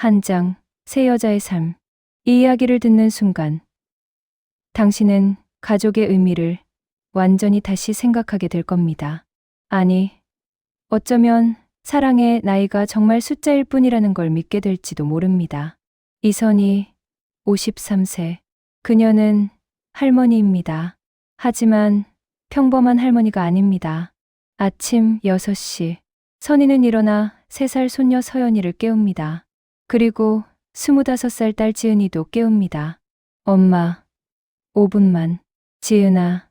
한 장, 세 여자의 삶. 이 이야기를 듣는 순간 당신은 가족의 의미를 완전히 다시 생각하게 될 겁니다. 아니, 어쩌면 사랑의 나이가 정말 숫자일 뿐이라는 걸 믿게 될지도 모릅니다. 이선희, 53세. 그녀는 할머니입니다. 하지만 평범한 할머니가 아닙니다. 아침 6시, 선희는 일어나 3살 손녀 서연이를 깨웁니다. 그리고 25살 딸 지은이도 깨웁니다. 엄마, 5분만. 지은아,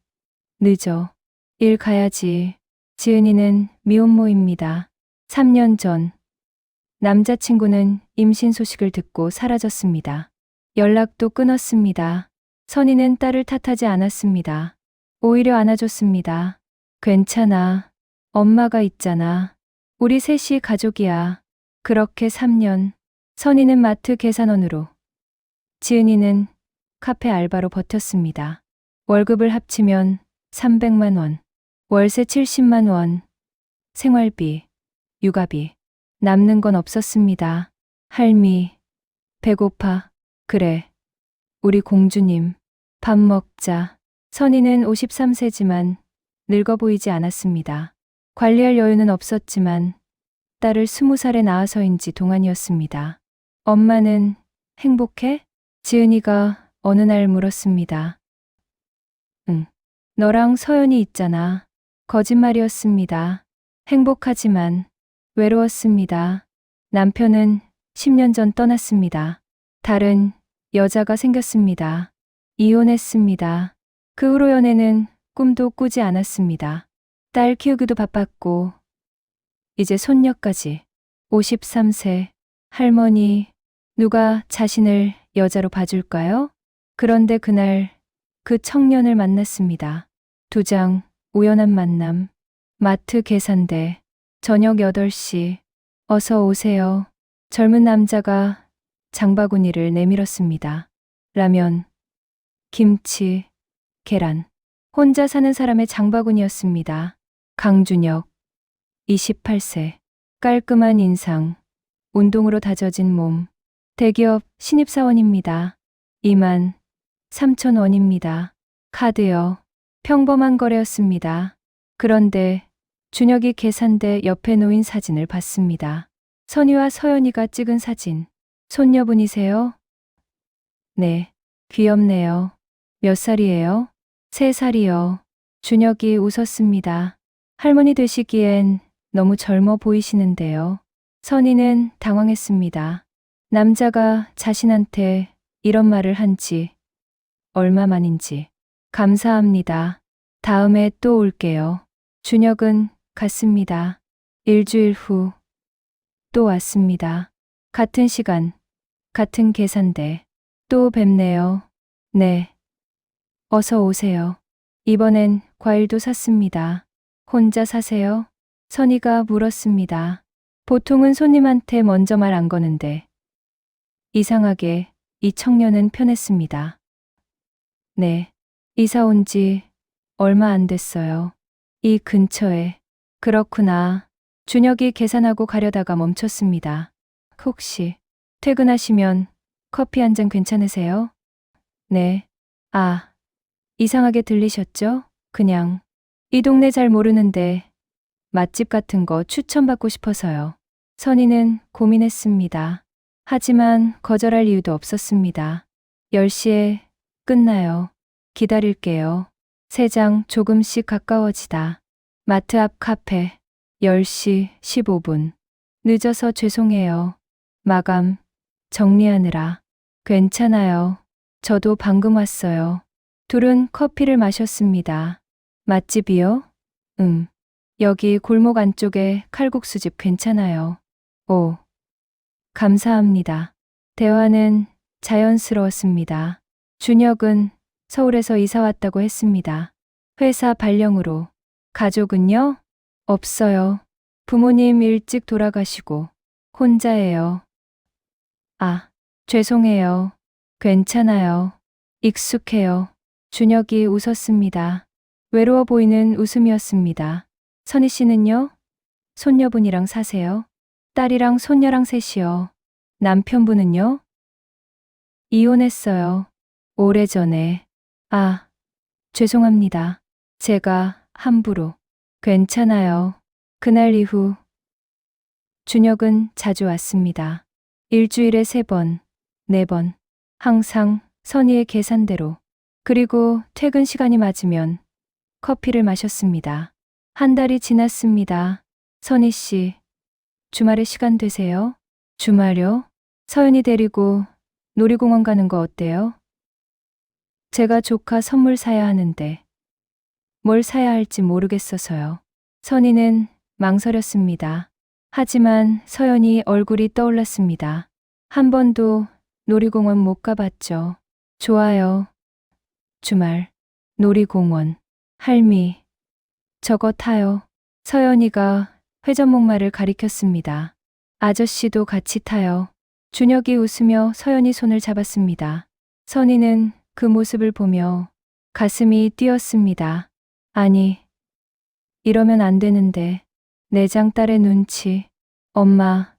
늦어. 일 가야지. 지은이는 미혼모입니다. 3년 전 남자친구는 임신 소식을 듣고 사라졌습니다. 연락도 끊었습니다. 선희는 딸을 탓하지 않았습니다. 오히려 안아줬습니다. 괜찮아. 엄마가 있잖아. 우리 셋이 가족이야. 그렇게 3년. 선희는 마트 계산원으로, 지은이는 카페 알바로 버텼습니다. 월급을 합치면 300만 원, 월세 70만 원, 생활비, 육아비, 남는 건 없었습니다. 할미, 배고파. 그래. 우리 공주님, 밥 먹자. 선희는 53세지만 늙어 보이지 않았습니다. 관리할 여유는 없었지만 딸을 20살에 낳아서인지 동안이었습니다. 엄마는 행복해? 지은이가 어느 날 물었습니다. 응. 너랑 서연이 있잖아. 거짓말이었습니다. 행복하지만 외로웠습니다. 남편은 10년 전 떠났습니다. 다른 여자가 생겼습니다. 이혼했습니다. 그 후로 연애는 꿈도 꾸지 않았습니다. 딸 키우기도 바빴고 이제 손녀까지. 53세 할머니, 누가 자신을 여자로 봐줄까요? 그런데 그날 그 청년을 만났습니다. 2장, 우연한 만남. 마트 계산대. 저녁 8시. 어서 오세요. 젊은 남자가 장바구니를 내밀었습니다. 라면, 김치, 계란. 혼자 사는 사람의 장바구니였습니다. 강준혁, 28세. 깔끔한 인상, 운동으로 다져진 몸. 대기업 신입사원입니다. 2만 3천 원입니다. 카드요. 평범한 거래였습니다. 그런데 준혁이 계산대 옆에 놓인 사진을 봤습니다. 선희와 서연이가 찍은 사진. 손녀분이세요? 네. 귀엽네요. 몇 살이에요? 3살이요. 준혁이 웃었습니다. 할머니 되시기엔 너무 젊어 보이시는데요. 선희는 당황했습니다. 남자가 자신한테 이런 말을 한지 얼마 만인지. 감사합니다. 다음에 또 올게요. 준혁은 갔습니다. 일주일 후 또 왔습니다. 같은 시간, 같은 계산대. 또 뵙네요. 네. 어서 오세요. 이번엔 과일도 샀습니다. 혼자 사세요? 선희가 물었습니다. 보통은 손님한테 먼저 말 안 거는데 이상하게 이 청년은 편했습니다. 네. 이사 온 지 얼마 안 됐어요. 이 근처에. 그렇구나. 준혁이 계산하고 가려다가 멈췄습니다. 혹시 퇴근하시면 커피 한 잔 괜찮으세요? 네. 아, 이상하게 들리셨죠? 그냥 이 동네 잘 모르는데 맛집 같은 거 추천받고 싶어서요. 선희는 고민했습니다. 하지만 거절할 이유도 없었습니다. 10시에 끝나요. 기다릴게요. 3장 조금씩 가까워지다. 마트 앞 카페. 10시 15분. 늦어서 죄송해요. 마감 정리하느라. 괜찮아요. 저도 방금 왔어요. 둘은 커피를 마셨습니다. 맛집이요? 응. 여기 골목 안쪽에 칼국수집 괜찮아요. 오. 감사합니다. 대화는 자연스러웠습니다. 준혁은 서울에서 이사 왔다고 했습니다. 회사 발령으로. 가족은요? 없어요. 부모님 일찍 돌아가시고 혼자예요. 아, 죄송해요. 괜찮아요. 익숙해요. 준혁이 웃었습니다. 외로워 보이는 웃음이었습니다. 선희 씨는요? 손녀분이랑 사세요? 딸이랑 손녀랑 셋이요. 남편분은요? 이혼했어요. 오래전에. 아, 죄송합니다. 제가 함부로. 괜찮아요. 그날 이후 준혁은 자주 왔습니다. 일주일에 3번, 4번. 항상 선의의 계산대로. 그리고 퇴근 시간이 맞으면 커피를 마셨습니다. 한 달이 지났습니다. 선희 씨, 주말에 시간 되세요? 주말요? 서연이 데리고 놀이공원 가는 거 어때요? 제가 조카 선물 사야 하는데 뭘 사야 할지 모르겠어서요. 선희는 망설였습니다. 하지만 서연이 얼굴이 떠올랐습니다. 한 번도 놀이공원 못 가봤죠. 좋아요. 주말, 놀이공원, 할미, 저거 타요. 서연이가 회전목마를 가리켰습니다. 아저씨도 같이 타요. 준혁이 웃으며 서연이 손을 잡았습니다. 선희는 그 모습을 보며 가슴이 뛰었습니다. 아니, 이러면 안 되는데. 내장 딸의 눈치. 엄마,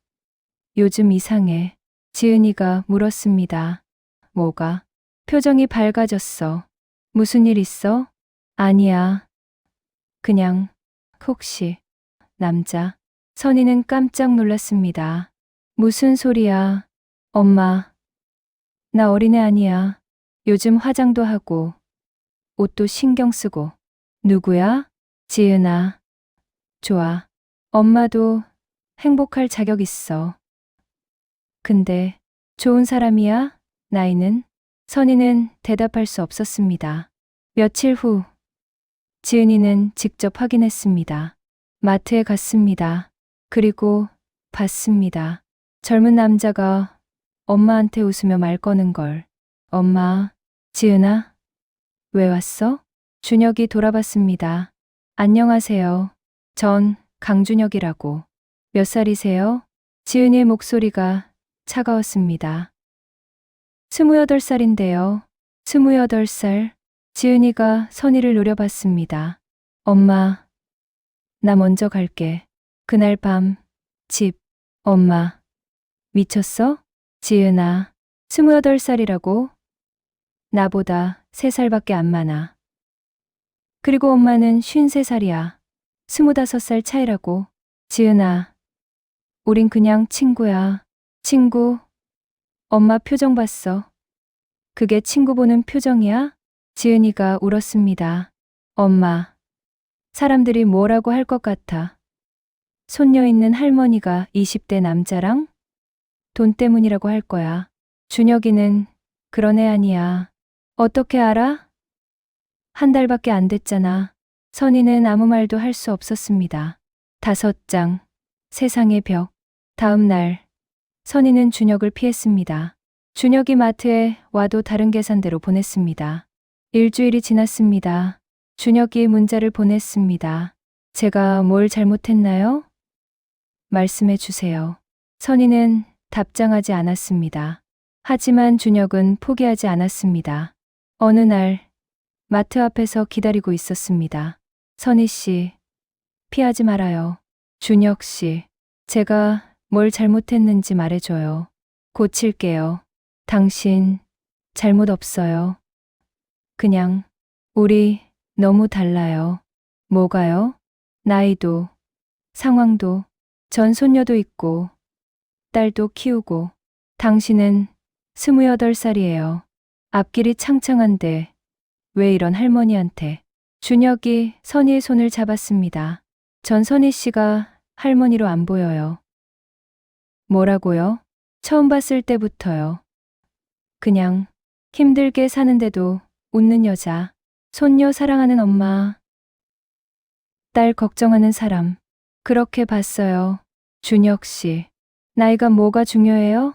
요즘 이상해. 지은이가 물었습니다. 뭐가? 표정이 밝아졌어. 무슨 일 있어? 아니야. 그냥, 혹시, 남자. 선희는 깜짝 놀랐습니다. 무슨 소리야? 엄마, 나 어린애 아니야. 요즘 화장도 하고, 옷도 신경 쓰고. 누구야? 지은아. 좋아. 엄마도 행복할 자격 있어. 근데, 좋은 사람이야? 나이는? 선희는 대답할 수 없었습니다. 며칠 후, 지은이는 직접 확인했습니다. 마트에 갔습니다. 그리고 봤습니다. 젊은 남자가 엄마한테 웃으며 말 거는 걸. 엄마, 지은아, 왜 왔어? 준혁이 돌아봤습니다. 안녕하세요. 전 강준혁이라고. 몇 살이세요? 지은이의 목소리가 차가웠습니다. 28살인데요. 28살. 지은이가 선희를 노려봤습니다. 엄마, 나 먼저 갈게. 그날 밤, 집. 엄마, 미쳤어? 지은아, 28살이라고? 나보다 3살밖에 안 많아. 그리고 엄마는 53살이야. 25살 차이라고. 지은아, 우린 그냥 친구야. 친구. 엄마 표정 봤어. 그게 친구 보는 표정이야? 지은이가 울었습니다. 엄마, 사람들이 뭐라고 할 것 같아. 손녀 있는 할머니가 20대 남자랑? 돈 때문이라고 할 거야. 준혁이는 그런 애 아니야. 어떻게 알아? 한 달밖에 안 됐잖아. 선희는 아무 말도 할 수 없었습니다. 5장, 세상의 벽. 다음 날, 선희는 준혁을 피했습니다. 준혁이 마트에 와도 다른 계산대로 보냈습니다. 일주일이 지났습니다. 준혁이 문자를 보냈습니다. 제가 뭘 잘못했나요? 말씀해 주세요. 선희는 답장하지 않았습니다. 하지만 준혁은 포기하지 않았습니다. 어느 날, 마트 앞에서 기다리고 있었습니다. 선희 씨, 피하지 말아요. 준혁 씨, 제가 뭘 잘못했는지 말해줘요. 고칠게요. 당신, 잘못 없어요. 그냥, 우리 너무 달라요. 뭐가요? 나이도, 상황도, 전 손녀도 있고, 딸도 키우고, 당신은 28살이에요. 앞길이 창창한데, 왜 이런 할머니한테. 준혁이 선희의 손을 잡았습니다. 전 선희 씨가 할머니로 안 보여요. 뭐라고요? 처음 봤을 때부터요. 그냥 힘들게 사는데도 웃는 여자, 손녀 사랑하는 엄마, 딸 걱정하는 사람. 그렇게 봤어요. 준혁 씨, 나이가 뭐가 중요해요?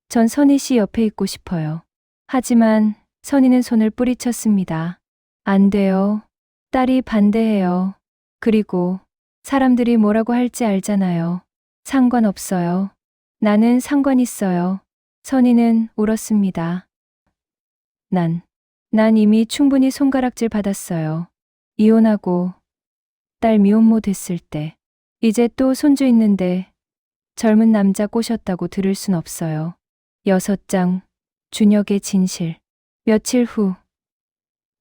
전 선희 씨 옆에 있고 싶어요. 하지만 선희는 손을 뿌리쳤습니다. 안 돼요. 딸이 반대해요. 그리고 사람들이 뭐라고 할지 알잖아요. 상관없어요. 나는 상관 있어요. 선희는 울었습니다. 난 이미 충분히 손가락질 받았어요. 이혼하고 딸 미혼모 됐을 때. 이제 또 손주 있는데 젊은 남자 꼬셨다고 들을 순 없어요. 6장, 준혁의 진실. 며칠 후,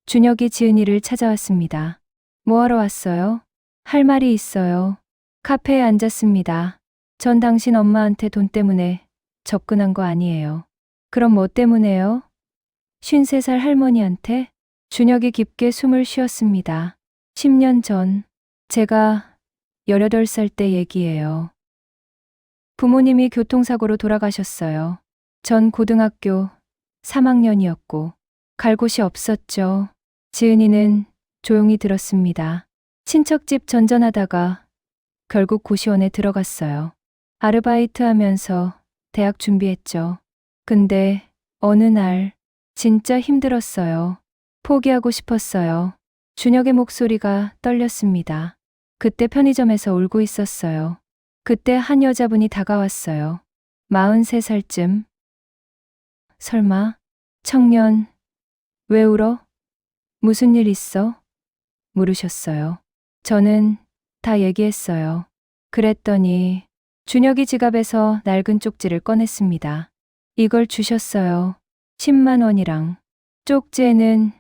준혁이 지은이를 찾아왔습니다. 뭐하러 왔어요? 할 말이 있어요. 카페에 앉았습니다. 전 당신 엄마한테 돈 때문에 접근한 거 아니에요. 그럼 뭐 때문에요? 53살 할머니한테? 준혁이 깊게 숨을 쉬었습니다. 10년 전, 제가 18살 때 얘기예요. 부모님이 교통사고로 돌아가셨어요. 전 고등학교 3학년이었고, 갈 곳이 없었죠. 지은이는 조용히 들었습니다. 친척집 전전하다가 결국 고시원에 들어갔어요. 아르바이트 하면서 대학 준비했죠. 근데 어느 날 진짜 힘들었어요. 포기하고 싶었어요. 준혁의 목소리가 떨렸습니다. 그때 편의점에서 울고 있었어요. 그때 한 여자분이 다가왔어요. 43살쯤. 설마, 청년, 왜 울어? 무슨 일 있어? 물으셨어요. 저는 다 얘기했어요. 그랬더니 준혁이 지갑에서 낡은 쪽지를 꺼냈습니다. 이걸 주셨어요. 10만 원이랑. 쪽지에는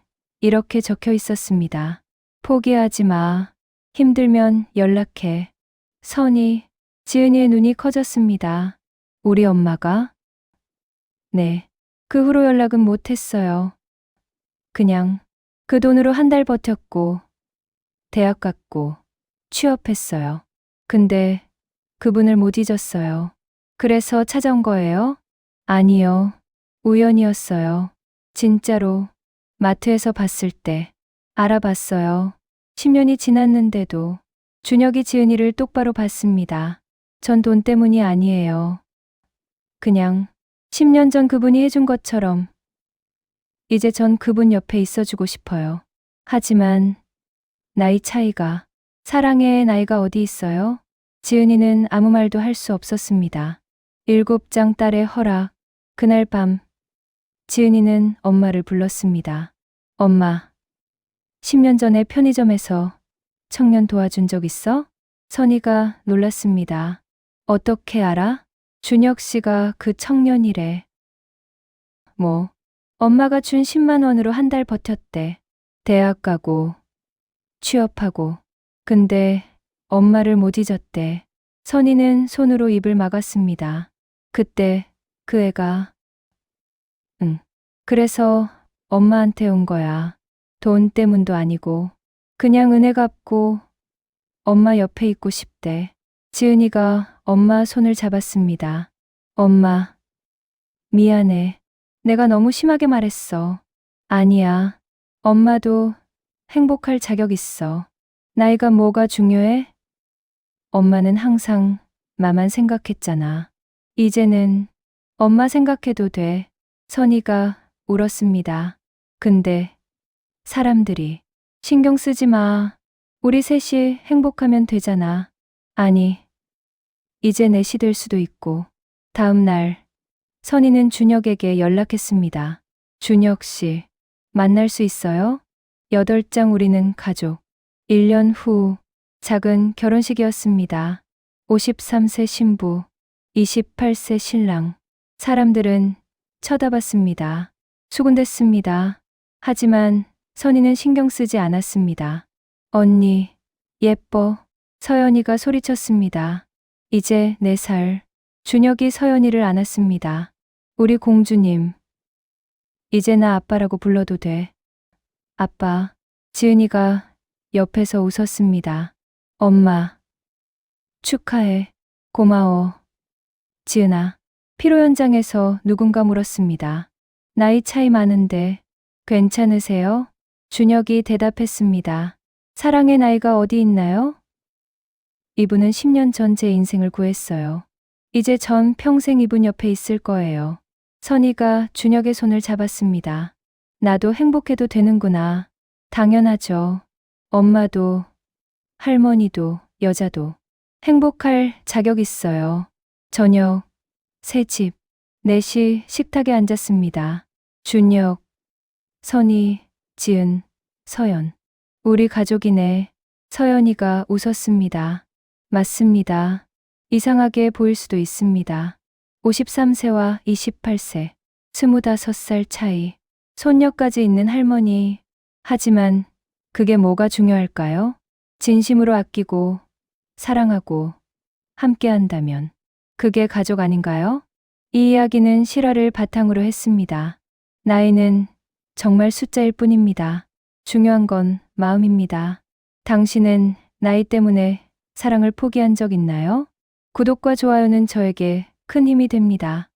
이렇게 적혀 있었습니다. 포기하지 마. 힘들면 연락해. 선이, 지은이의 눈이 커졌습니다. 우리 엄마가? 네. 그 후로 연락은 못 했어요. 그냥 그 돈으로 한 달 버텼고, 대학 갔고, 취업했어요. 근데 그분을 못 잊었어요. 그래서 찾아온 거예요? 아니요. 우연이었어요. 진짜로 마트에서 봤을 때 알아봤어요. 10년이 지났는데도 준혁이 지은이를 똑바로 봤습니다. 전 돈 때문이 아니에요. 그냥 10년 전 그분이 해준 것처럼 이제 전 그분 옆에 있어주고 싶어요. 하지만 나이 차이가, 사랑의 나이가 어디 있어요? 지은이는 아무 말도 할 수 없었습니다. 7장 딸의 허락. 그날 밤 지은이는 엄마를 불렀습니다. 엄마, 10년 전에 편의점에서 청년 도와준 적 있어? 선이가 놀랐습니다. 어떻게 알아? 준혁 씨가 그 청년이래. 뭐, 엄마가 준 10만 원으로 한 달 버텼대. 대학 가고, 취업하고. 근데 엄마를 못 잊었대. 선이는 손으로 입을 막았습니다. 그때 그 애가, 그래서 엄마한테 온 거야. 돈 때문도 아니고 그냥 은혜 갚고 엄마 옆에 있고 싶대. 지은이가 엄마 손을 잡았습니다. 엄마, 미안해. 내가 너무 심하게 말했어. 아니야. 엄마도 행복할 자격 있어. 나이가 뭐가 중요해? 엄마는 항상 나만 생각했잖아. 이제는 엄마 생각해도 돼. 선이가 울었습니다. 근데 사람들이 신경 쓰지 마. 우리 셋이 행복하면 되잖아. 아니, 이제 내 시될 수도 있고. 다음 날 선이는 준혁에게 연락했습니다. 준혁 씨, 만날 수 있어요? 8장 우리는 가족. 1년 후 작은 결혼식이었습니다. 53세 신부, 28세 신랑. 사람들은 쳐다봤습니다. 수군댔습니다. 하지만 선이는 신경 쓰지 않았습니다. 언니, 예뻐. 서연이가 소리쳤습니다. 이제 4살. 준혁이 서연이를 안았습니다. 우리 공주님. 이제 나 아빠라고 불러도 돼. 아빠. 지은이가 옆에서 웃었습니다. 엄마. 축하해. 고마워. 지은아. 피로 현장에서 누군가 물었습니다. 나이 차이 많은데 괜찮으세요? 준혁이 대답했습니다. 사랑의 나이가 어디 있나요? 이분은 10년 전 제 인생을 구했어요. 이제 전 평생 이분 옆에 있을 거예요. 선이가 준혁의 손을 잡았습니다. 나도 행복해도 되는구나. 당연하죠. 엄마도, 할머니도, 여자도 행복할 자격 있어요. 저녁, 새 집, 넷이 식탁에 앉았습니다. 준혁, 선이, 지은, 서연. 우리 가족이네. 서연이가 웃었습니다. 맞습니다. 이상하게 보일 수도 있습니다. 53세와 28세, 25살 차이, 손녀까지 있는 할머니. 하지만 그게 뭐가 중요할까요? 진심으로 아끼고 사랑하고 함께 한다면 그게 가족 아닌가요? 이 이야기는 실화를 바탕으로 했습니다. 나이는 정말 숫자일 뿐입니다. 중요한 건 마음입니다. 당신은 나이 때문에 사랑을 포기한 적 있나요? 구독과 좋아요는 저에게 큰 힘이 됩니다.